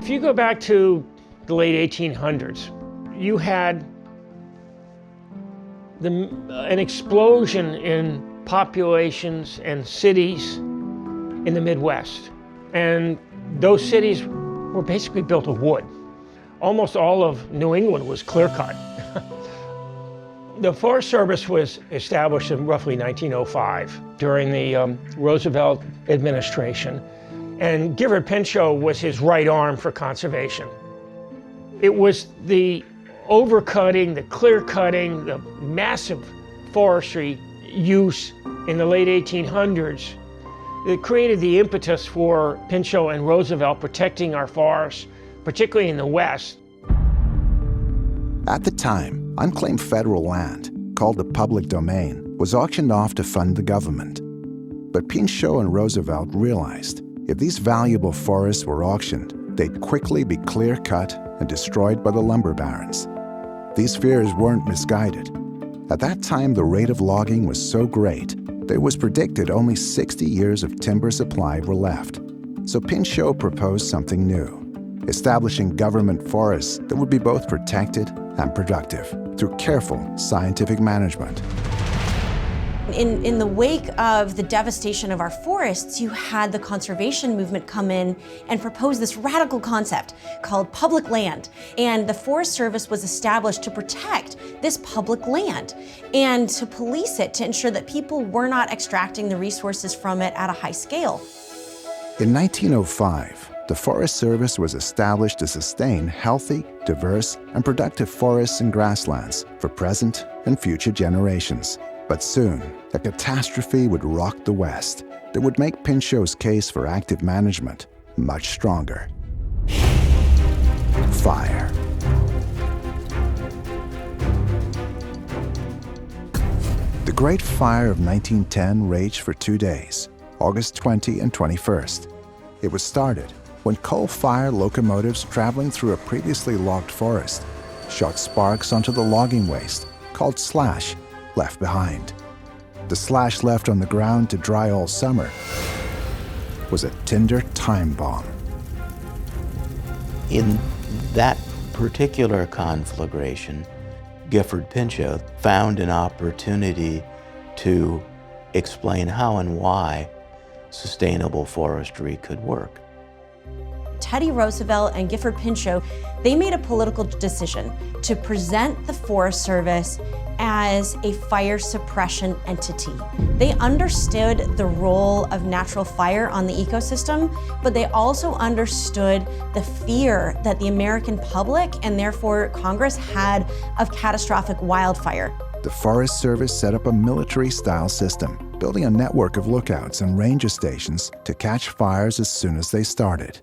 If you go back to the late 1800s, you had an explosion in populations and cities in the Midwest. And those cities were basically built of wood. Almost all of New England was clear-cut. The Forest Service was established in roughly 1905 during the Roosevelt administration. And Gifford Pinchot was his right arm for conservation. It was the overcutting, the clear-cutting, the massive forestry use in the late 1800s that created the impetus for Pinchot and Roosevelt protecting our forests, particularly in the West. At the time, unclaimed federal land, called the public domain, was auctioned off to fund the government. But Pinchot and Roosevelt realized if these valuable forests were auctioned, they'd quickly be clear-cut and destroyed by the lumber barons. These fears weren't misguided. At that time, the rate of logging was so great, there was predicted only 60 years of timber supply were left. So Pinchot proposed something new, establishing government forests that would be both protected and productive through careful scientific management. In the wake of the devastation of our forests, you had the conservation movement come in and propose this radical concept called public land. And the Forest Service was established to protect this public land and to police it, to ensure that people were not extracting the resources from it at a high scale. In 1905, the Forest Service was established to sustain healthy, diverse, and productive forests and grasslands for present and future generations. But soon, a catastrophe would rock the West that would make Pinchot's case for active management much stronger. Fire. The Great Fire of 1910 raged for 2 days, August 20 and 21st. It was started when coal-fired locomotives traveling through a previously logged forest shot sparks onto the logging waste, called slash, left behind. The slash left on the ground to dry all summer was a tinder time bomb. In that particular conflagration, Gifford Pinchot found an opportunity to explain how and why sustainable forestry could work. Teddy Roosevelt and Gifford Pinchot, they made a political decision to present the Forest Service as a fire suppression entity. They understood the role of natural fire on the ecosystem, but they also understood the fear that the American public and therefore Congress had of catastrophic wildfire. The Forest Service set up a military-style system, building a network of lookouts and ranger stations to catch fires as soon as they started.